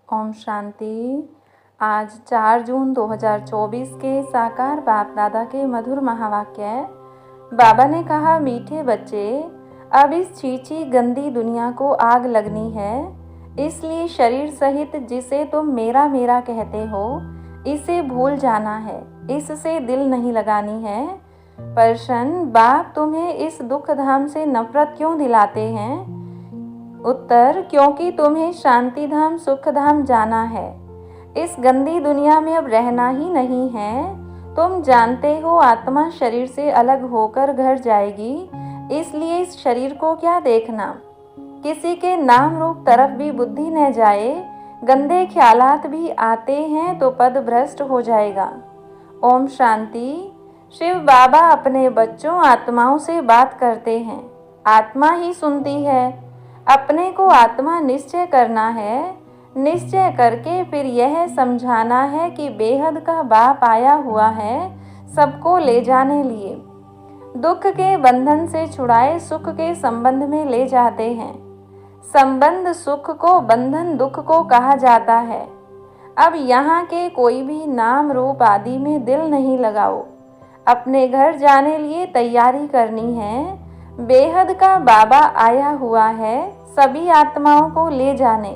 ओम शांति। आज 4 जून 2024 के साकार बाप दादा के मधुर महावाक्य। बाबा ने कहा, मीठे बच्चे, अब इस छींची गंदी दुनिया को आग लगनी है, इसलिए शरीर सहित जिसे तुम मेरा मेरा कहते हो, इसे भूल जाना है, इससे दिल नहीं लगानी है। प्रश्न, बाप तुम्हें इस दुख धाम से नफरत क्यों दिलाते हैं? उत्तर, क्योंकि तुम्हें शांति धाम सुख धाम जाना है। इस गंदी दुनिया में अब रहना ही नहीं है। तुम जानते हो आत्मा शरीर से अलग होकर घर जाएगी, इसलिए इस शरीर को क्या देखना। किसी के नाम रूप तरफ भी बुद्धि न जाए। गंदे ख्यालात भी आते हैं तो पद भ्रष्ट हो जाएगा। ओम शांति। शिव बाबा अपने बच्चों आत्माओं से बात करते हैं, आत्मा ही सुनती है। अपने को आत्मा निश्चय करना है, निश्चय करके फिर यह समझाना है कि बेहद का बाप आया हुआ है सबको ले जाने लिए। दुख के बंधन से छुड़ाए सुख के संबंध में ले जाते हैं। संबंध सुख को, बंधन दुख को कहा जाता है। अब यहाँ के कोई भी नाम रूप आदि में दिल नहीं लगाओ। अपने घर जाने लिए तैयारी करनी है। बेहद का बाबा आया हुआ है सभी आत्माओं को ले जाने,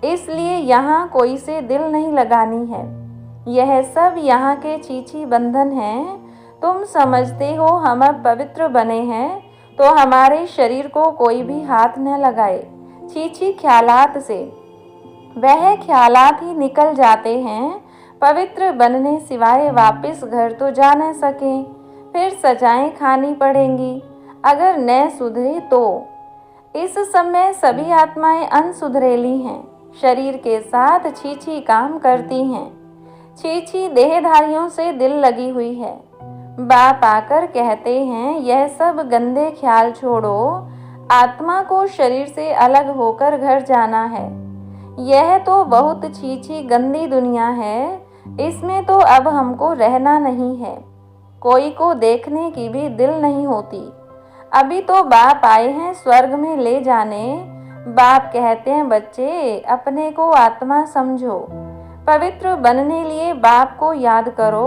इसलिए यहाँ कोई से दिल नहीं लगानी है। यह सब यहाँ के छीछी बंधन हैं। तुम समझते हो हम अब पवित्र बने हैं तो हमारे शरीर को कोई भी हाथ न लगाए। छीछी ख्यालात से वह ख्यालात ही निकल जाते हैं। पवित्र बनने सिवाय वापस घर तो जा न सके, फिर सजाएं खानी पड़ेंगी अगर न सुधरे तो। इस समय सभी आत्माएं अनसुधरेली हैं, शरीर के साथ छीछी काम करती हैं। छीछी देहधारियों से दिल लगी हुई है। बाप आकर कहते हैं, यह सब गंदे ख्याल छोड़ो, आत्मा को शरीर से अलग होकर घर जाना है। यह तो बहुत छीछी गंदी दुनिया है, इसमें तो अब हमको रहना नहीं है। कोई को देखने की भी दिल नहीं होती। अभी तो बाप आए हैं स्वर्ग में ले जाने। बाप कहते हैं, बच्चे अपने को आत्मा समझो, पवित्र बनने लिए बाप को याद करो।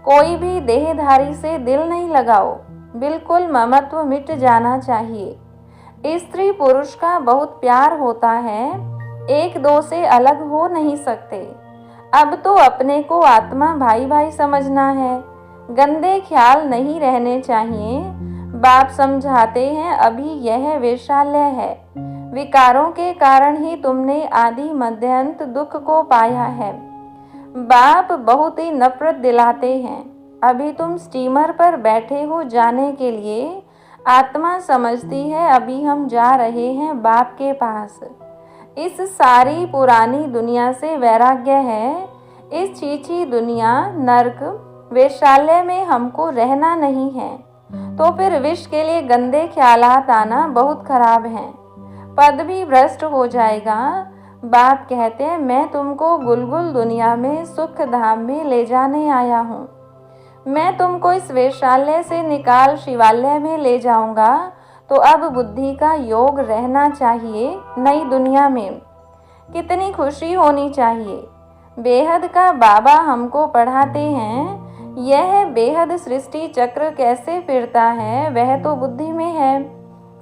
कोई भी देहधारी से दिल नहीं लगाओ, बिल्कुल ममत्व मिट जाना चाहिए। स्त्री पुरुष का बहुत प्यार होता है, एक दो से अलग हो नहीं सकते। अब तो अपने को आत्मा भाई भाई समझना है, गंदे ख्याल नहीं रहने चाहिए। बाप समझाते हैं, अभी यह वैशाल्य है, विकारों के कारण ही तुमने आदि मध्यांत दुख को पाया है। बाप बहुत ही नफरत दिलाते हैं। अभी तुम स्टीमर पर बैठे हो जाने के लिए, आत्मा समझती है अभी हम जा रहे हैं बाप के पास। इस सारी पुरानी दुनिया से वैराग्य है। इस छीछी दुनिया नरक वैशाल्य में हमको रहना नहीं है, तो फिर विश्व के लिए गंदे ख्यालात आना बहुत खराब है। पद भी भ्रष्ट हो जाएगा। बाप कहते हैं, मैं तुमको गुलगुल दुनिया में सुख धाम में ले जाने आया हूँ। मैं तुमको इस वैशाल्य से निकाल शिवालय में ले जाऊंगा। तो अब बुद्धि का योग रहना चाहिए नई दुनिया में। कितनी खुशी होनी चाहिए। बेहद का बाबा हमको पढ़ाते हैं, यह बेहद सृष्टि चक्र कैसे फिरता है वह तो बुद्धि में है।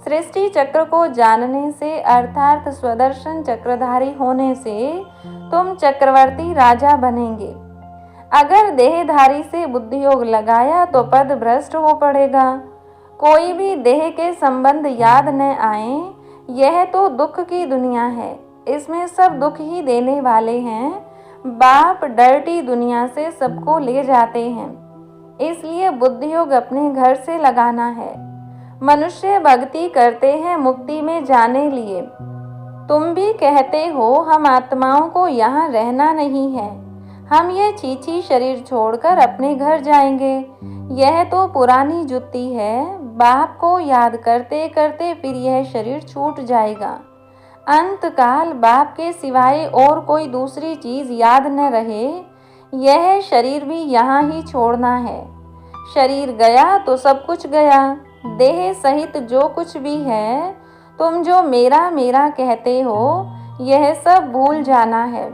सृष्टि चक्र को जानने से अर्थात स्वदर्शन चक्रधारी होने से तुम चक्रवर्ती राजा बनेंगे। अगर देहधारी से बुद्धि योग लगाया तो पद भ्रष्ट हो पड़ेगा। कोई भी देह के संबंध याद न आए। यह तो दुख की दुनिया है, इसमें सब दुख ही देने वाले हैं। बाप डर्टी दुनिया से सबको ले जाते हैं, इसलिए बुद्धि योग अपने घर से लगाना है। मनुष्य भक्ति करते हैं मुक्ति में जाने लिए। तुम भी कहते हो हम आत्माओं को यहाँ रहना नहीं है, हम ये छीछी शरीर छोड़कर अपने घर जाएंगे। यह तो पुरानी जुत्ती है। बाप को याद करते करते फिर यह शरीर छूट जाएगा। अंत काल बाप के सिवाय और कोई दूसरी चीज याद न रहे। यह शरीर भी यहाँ ही छोड़ना है। शरीर गया तो सब कुछ गया। देह सहित जो कुछ भी है, तुम जो मेरा मेरा कहते हो, यह सब भूल जाना है।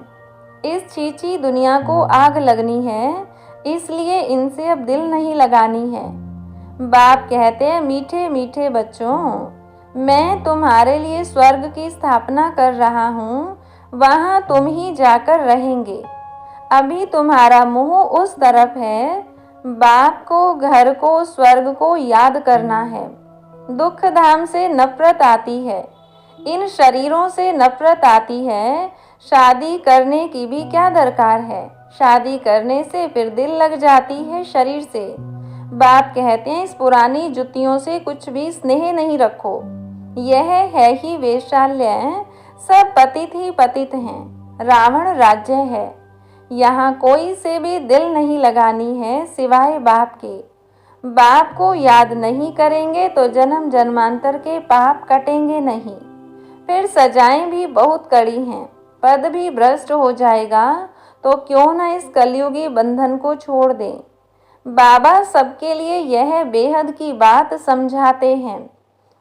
इस छींची दुनिया को आग लगनी है, इसलिए इनसे अब दिल नहीं लगानी है। बाप कहते हैं, मीठे मीठे बच्चों, मैं तुम्हारे लिए स्वर्ग की स्थापना कर रहा हूँ, वहाँ तुम ही जाकर रहेंगे। अभी तुम्हारा मुंह उस तरफ है। बाप को, घर को, स्वर्ग को याद करना है। दुख धाम से नफरत आती है, इन शरीरों से नफरत आती है। शादी करने की भी क्या दरकार है? शादी करने से फिर दिल लग जाती है शरीर से। बाप कहते हैं, इस पुरानी जुतियों से कुछ भी स्नेह नहीं रखो। यह है ही वेश्यालय, सब पतित ही पतित हैं। रावण राज्य है, यहाँ कोई से भी दिल नहीं लगानी है सिवाय बाप के। बाप को याद नहीं करेंगे तो जन्म जन्मांतर के पाप कटेंगे नहीं। फिर सजाएं भी बहुत कड़ी हैं, पद भी भ्रष्ट हो जाएगा, तो क्यों न इस कलयुगी बंधन को छोड़ दें। बाबा सबके लिए यह बेहद की बात समझाते हैं।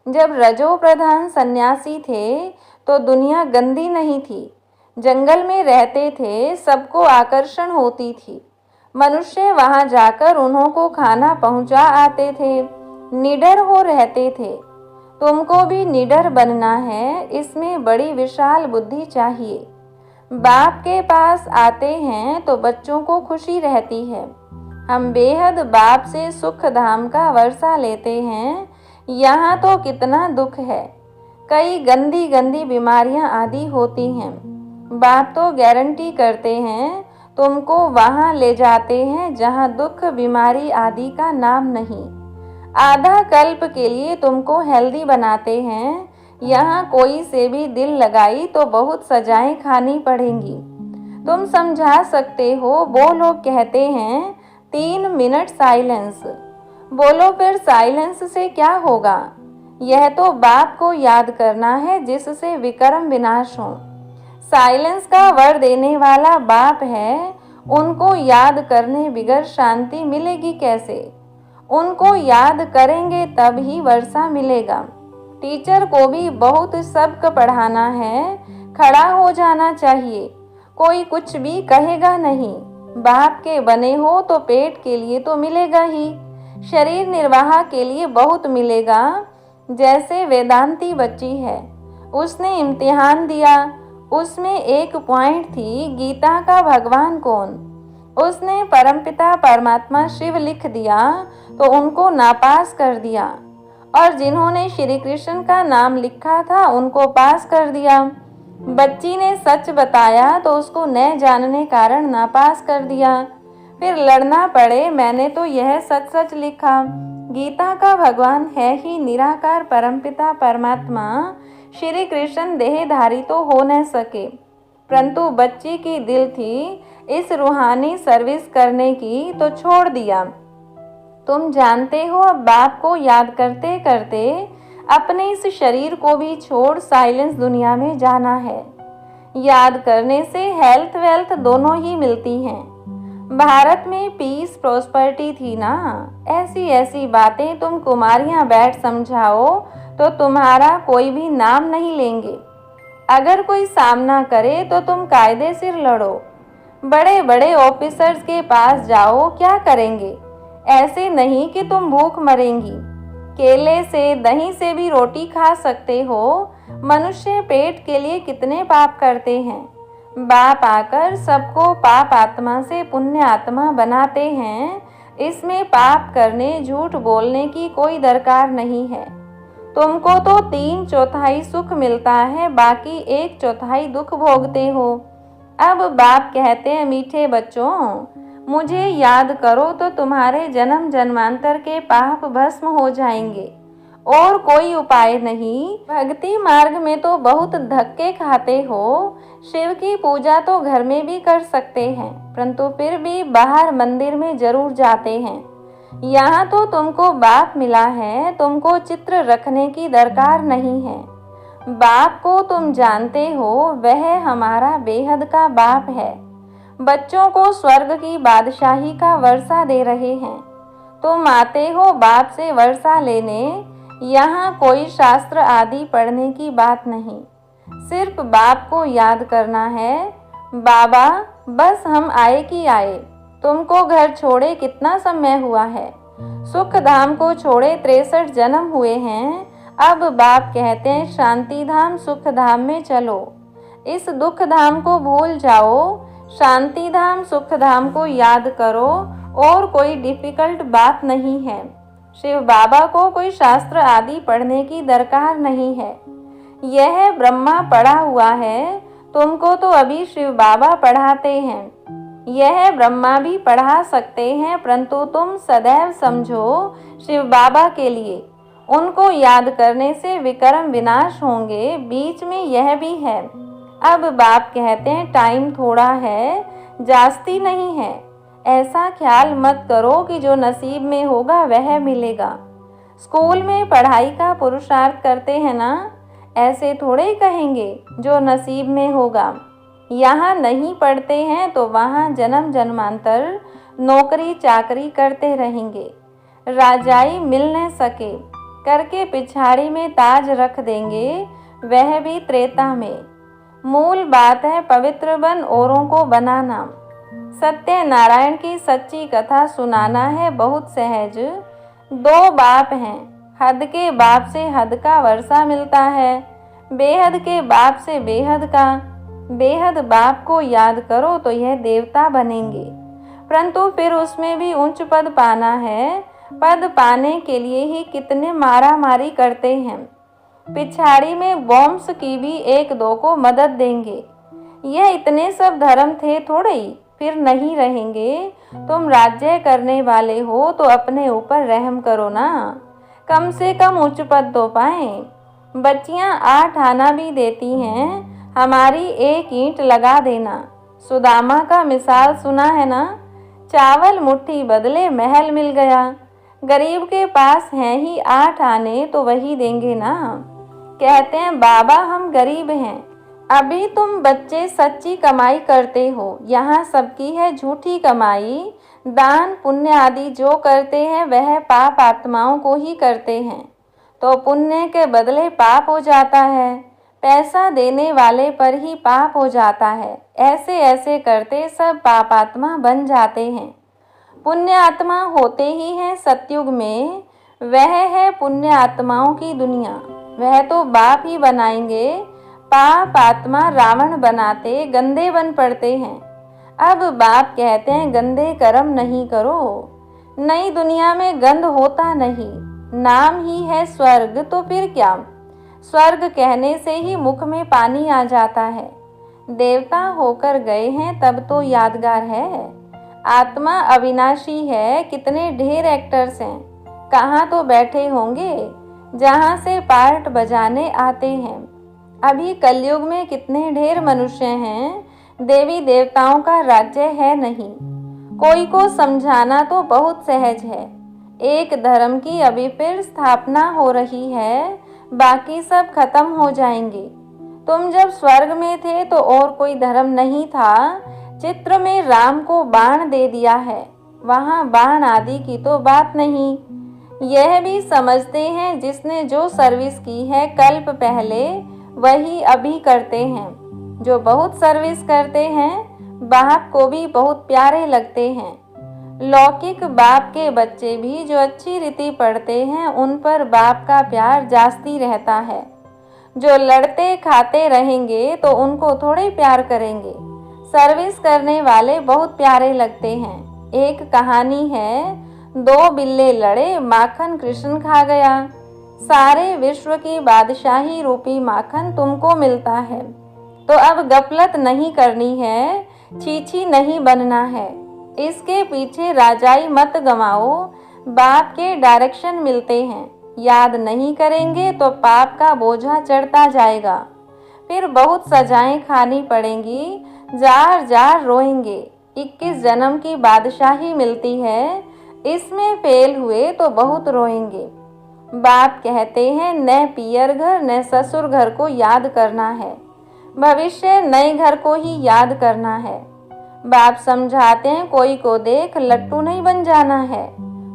जब रजो प्रधान सन्यासी थे तो दुनिया गंदी नहीं थी। जंगल में रहते थे, सबको आकर्षण होती थी। मनुष्य वहां जाकर उन्हों को खाना पहुंचा आते थे, निडर हो रहते थे। तुमको भी निडर बनना है, इसमें बड़ी विशाल बुद्धि चाहिए। बाप के पास आते हैं तो बच्चों को खुशी रहती है। हम बेहद बाप से सुख धाम का वर्षा लेते हैं। यहाँ तो कितना दुख है, कई गंदी गंदी बीमारियाँ आदि होती हैं। बाप तो गारंटी करते हैं, तुमको वहाँ ले जाते हैं जहाँ दुख बीमारी आदि का नाम नहीं। आधा कल्प के लिए तुमको हेल्दी बनाते हैं। यहाँ कोई से भी दिल लगाई तो बहुत सजाएं खानी पड़ेंगी। तुम समझा सकते हो। वो लोग कहते हैं 3 मिनट साइलेंस। बोलो फिर साइलेंस से क्या होगा? यह तो बाप को याद करना है जिससे विकर्म विनाश हो। साइलेंस का वर देने वाला बाप है, उनको याद करने बिगर शांति मिलेगी कैसे? उनको याद करेंगे तब ही वर्षा मिलेगा। टीचर को भी बहुत सबक पढ़ाना है, खड़ा हो जाना चाहिए। कोई कुछ भी कहेगा नहीं। बाप के बने हो तो पेट के लिए तो मिलेगा ही, शरीर निर्वाह के लिए बहुत मिलेगा। जैसे वेदांती बच्ची है, उसने इम्तिहान दिया, उसमें एक पॉइंट थी, गीता का भगवान कौन? उसने परमपिता परमात्मा शिव लिख दिया तो उनको नापास कर दिया, और जिन्होंने श्री कृष्ण का नाम लिखा था उनको पास कर दिया। बच्ची ने सच बताया तो उसको न जानने कारण नापास कर दिया। फिर लड़ना पड़े, मैंने तो यह सच सच लिखा। गीता का भगवान है ही निराकार परमपिता परमात्मा। श्री कृष्ण देहधारी तो हो न सके, परंतु बच्ची की दिल थी इस रूहानी सर्विस करने की, तो छोड़ दिया। तुम जानते हो, अब बाप को याद करते करते अपने इस शरीर को भी छोड़ साइलेंस दुनिया में जाना है। याद करने से हेल्थ वेल्थ दोनों ही मिलती हैं। भारत में पीस प्रॉस्पेरिटी थी ना। ऐसी ऐसी बातें तुम कुमारियां बैठ समझाओ तो तुम्हारा कोई भी नाम नहीं लेंगे। अगर कोई सामना करे तो तुम कायदे से लड़ो। बड़े बड़े ऑफिसर्स के पास जाओ, क्या करेंगे? ऐसे नहीं कि तुम भूख मरेंगी। केले से, दही से भी रोटी खा सकते हो। मनुष्य पेट के लिए कितने पाप करते हैं। बाप आकर सबको पाप आत्मा से पुण्य आत्मा बनाते हैं। इसमें पाप करने, झूठ बोलने की कोई दरकार नहीं है। तुमको तो 3/4 सुख मिलता है, बाकी 1/4 दुख भोगते हो। अब बाप कहते हैं, मीठे बच्चों, मुझे याद करो तो तुम्हारे जन्म जन्मांतर के पाप भस्म हो जाएंगे, और कोई उपाय नहीं। भक्ति मार्ग में तो बहुत धक्के खाते हो। शिव की पूजा तो घर में भी कर सकते हैं, परंतु फिर भी बाहर मंदिर में जरूर जाते हैं। यहाँ तो तुमको बाप मिला है, तुमको चित्र रखने की दरकार नहीं है। बाप को तुम जानते हो, वह हमारा बेहद का बाप है। बच्चों को स्वर्ग की बादशाही का वर्षा दे रहे हैं। तुम आते हो बाप से वर्षा लेने। यहाँ कोई शास्त्र आदि पढ़ने की बात नहीं। सिर्फ बाप को याद करना है, बाबा बस हम आए कि आए, तुमको घर छोड़े कितना समय हुआ है, सुख धाम को छोड़े 63 जन्म हुए हैं। अब बाप कहते हैं शांति धाम सुख धाम में चलो, इस दुख धाम को भूल जाओ, शांति धाम सुख धाम को याद करो, और कोई डिफिकल्ट बात नहीं है। शिव बाबा को कोई शास्त्र आदि पढ़ने की दरकार नहीं है। यह ब्रह्मा पढ़ा हुआ है, तुमको तो अभी शिव बाबा पढ़ाते हैं। यह ब्रह्मा भी पढ़ा सकते हैं, परंतु तुम सदैव समझो शिव बाबा के लिए, उनको याद करने से विकर्म विनाश होंगे। बीच में यह भी है। अब बाप कहते हैं टाइम थोड़ा है, जास्ती नहीं है। ऐसा ख्याल मत करो कि जो नसीब में होगा वह मिलेगा। स्कूल में पढ़ाई का पुरुषार्थ करते हैं ना, ऐसे थोड़े ही कहेंगे जो नसीब में होगा। यहाँ नहीं पढ़ते हैं तो वहाँ जन्म जन्मांतर नौकरी चाकरी करते रहेंगे, राजाई मिल न सके करके पिछाड़ी में ताज रख देंगे, वह भी त्रेता में। मूल बात है पवित्र बन औरों को बनाना। सत्य नारायण की सच्ची कथा सुनाना है बहुत सहज। 2 बाप हैं, हद के बाप से हद का वर्षा मिलता है, बेहद के बाप से बेहद का। बेहद बाप को याद करो तो यह देवता बनेंगे, परंतु फिर उसमें भी उच्च पद पाना है। पद पाने के लिए ही कितने मारा मारी करते हैं, पिछाड़ी में बॉम्ब्स की भी 1-2 को मदद देंगे। यह इतने सब धर्म थे थोड़े ही, फिर नहीं रहेंगे। तुम राज्य करने वाले हो तो अपने ऊपर रहम करो ना, कम से कम उच्च पद तो पाएं। बच्चियां 8 आना भी देती हैं, हमारी 1 ईंट लगा देना। सुदामा का मिसाल सुना है ना, चावल मुट्ठी बदले महल मिल गया। गरीब के पास हैं ही 8 आने तो वही देंगे ना। कहते हैं बाबा हम गरीब हैं, अभी तुम बच्चे सच्ची कमाई करते हो, यहाँ सबकी है झूठी कमाई। दान पुण्य आदि जो करते हैं वह पाप आत्माओं को ही करते हैं, तो पुण्य के बदले पाप हो जाता है, पैसा देने वाले पर ही पाप हो जाता है। ऐसे ऐसे करते सब पाप आत्मा बन जाते हैं। पुण्य आत्मा होते ही हैं सतयुग में, वह है पुण्य आत्माओं की दुनिया, वह तो बाप ही बनाएंगे। पाप आत्मा रावण बनाते गंदे बन पड़ते हैं। अब बाप कहते हैं गंदे कर्म नहीं करो। नई दुनिया में गंध होता नहीं, नाम ही है स्वर्ग, तो फिर क्या। स्वर्ग कहने से ही मुख में पानी आ जाता है। देवता होकर गए हैं तब तो यादगार है। आत्मा अविनाशी है, कितने ढेर एक्टर्स हैं, कहाँ तो बैठे होंगे जहाँ से पार्ट बजाने आते हैं। अभी कलयुग में कितने ढेर मनुष्य हैं, देवी देवताओं का राज्य है नहीं। कोई को समझाना तो बहुत सहज है। एक धर्म की अभी फिर स्थापना हो रही है, बाकी सब खत्म हो जाएंगे। तुम जब स्वर्ग में थे तो और कोई धर्म नहीं था। चित्र में राम को बाण दे दिया है, वहाँ बाण आदि की तो बात नहीं। यह भी समझते हैं जिसने जो सर्विस की है कल्प पहले वही अभी करते हैं। जो बहुत सर्विस करते हैं बाप को भी बहुत प्यारे लगते हैं। लौकिक बाप के बच्चे भी जो अच्छी रीति पढ़ते हैं उन पर बाप का प्यार जास्ती रहता है। जो लड़ते खाते रहेंगे तो उनको थोड़े प्यार करेंगे। सर्विस करने वाले बहुत प्यारे लगते हैं। एक कहानी है, 2 बिल्ले लड़े, माखन कृष्ण खा गया। सारे विश्व की बादशाही रूपी माखन तुमको मिलता है, तो अब गफलत नहीं करनी है, छीछी नहीं बनना है। इसके पीछे राजाई मत गवाओ, बाप के डायरेक्शन मिलते हैं। याद नहीं करेंगे तो पाप का बोझा चढ़ता जाएगा, फिर बहुत सजाएं खानी पड़ेंगी, जार जार रोएंगे। 21 जन्म की बादशाही मिलती है, इसमें फेल हुए तो बहुत रोएंगे। बाप कहते हैं न पियर घर न ससुर घर को याद करना है, भविष्य नए घर को ही याद करना है। बाप समझाते हैं कोई को देख लट्टू नहीं बन जाना है,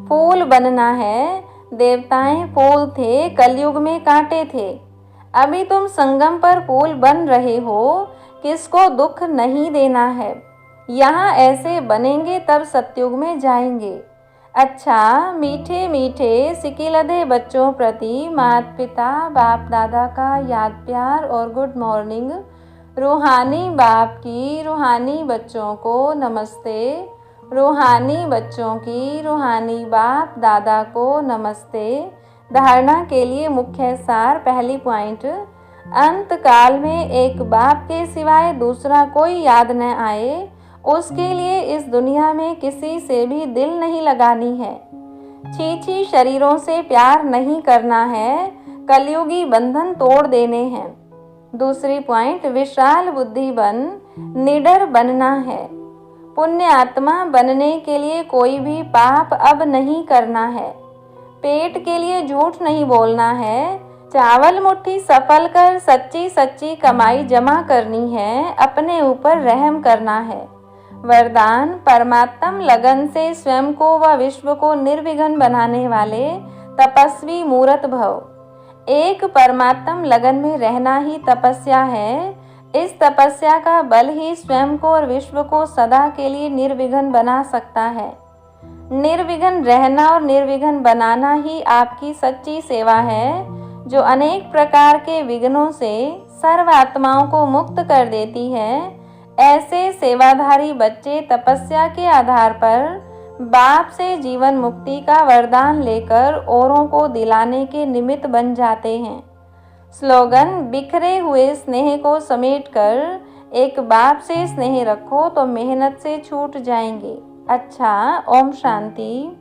फूल बनना है। देवताएं फूल थे, कलयुग में कांटे थे। अभी तुम संगम पर पुल बन रहे हो, किसको दुख नहीं देना है। यहाँ ऐसे बनेंगे तब सतयुग में जाएंगे। अच्छा, मीठे मीठे सिकिलधे बच्चों प्रति माता पिता बाप दादा का याद प्यार और गुड मॉर्निंग। रूहानी बाप की रूहानी बच्चों को नमस्ते। रूहानी बच्चों की रूहानी बाप दादा को नमस्ते। धारणा के लिए मुख्य सार। पहली पॉइंट, अंत काल में एक बाप के सिवाय दूसरा कोई याद न आए, उसके लिए इस दुनिया में किसी से भी दिल नहीं लगानी है। छीछी शरीरों से प्यार नहीं करना है, कलयुगी बंधन तोड़ देने हैं। दूसरी पॉइंट, विशाल बुद्धि बन निडर बनना है। पुण्य आत्मा बनने के लिए कोई भी पाप अब नहीं करना है। पेट के लिए झूठ नहीं बोलना है। चावल मुट्ठी सफल कर सच्ची सच्ची कमाई जमा करनी है, अपने ऊपर रहम करना है। वरदान, परमात्म लगन से स्वयं को व विश्व को निर्विघ्न बनाने वाले तपस्वी मूर्त भव। एक परमात्म लगन में रहना ही तपस्या है। इस तपस्या का बल ही स्वयं को और विश्व को सदा के लिए निर्विघ्न बना सकता है। निर्विघ्न रहना और निर्विघ्न बनाना ही आपकी सच्ची सेवा है, जो अनेक प्रकार के विघ्नों से सर्व आत्माओं को मुक्त कर देती है। ऐसे सेवाधारी बच्चे तपस्या के आधार पर बाप से जीवन मुक्ति का वरदान लेकर औरों को दिलाने के निमित्त बन जाते हैं। स्लोगन, बिखरे हुए स्नेह को समेटकर एक बाप से स्नेह रखो तो मेहनत से छूट जाएंगे। अच्छा, ओम शांति।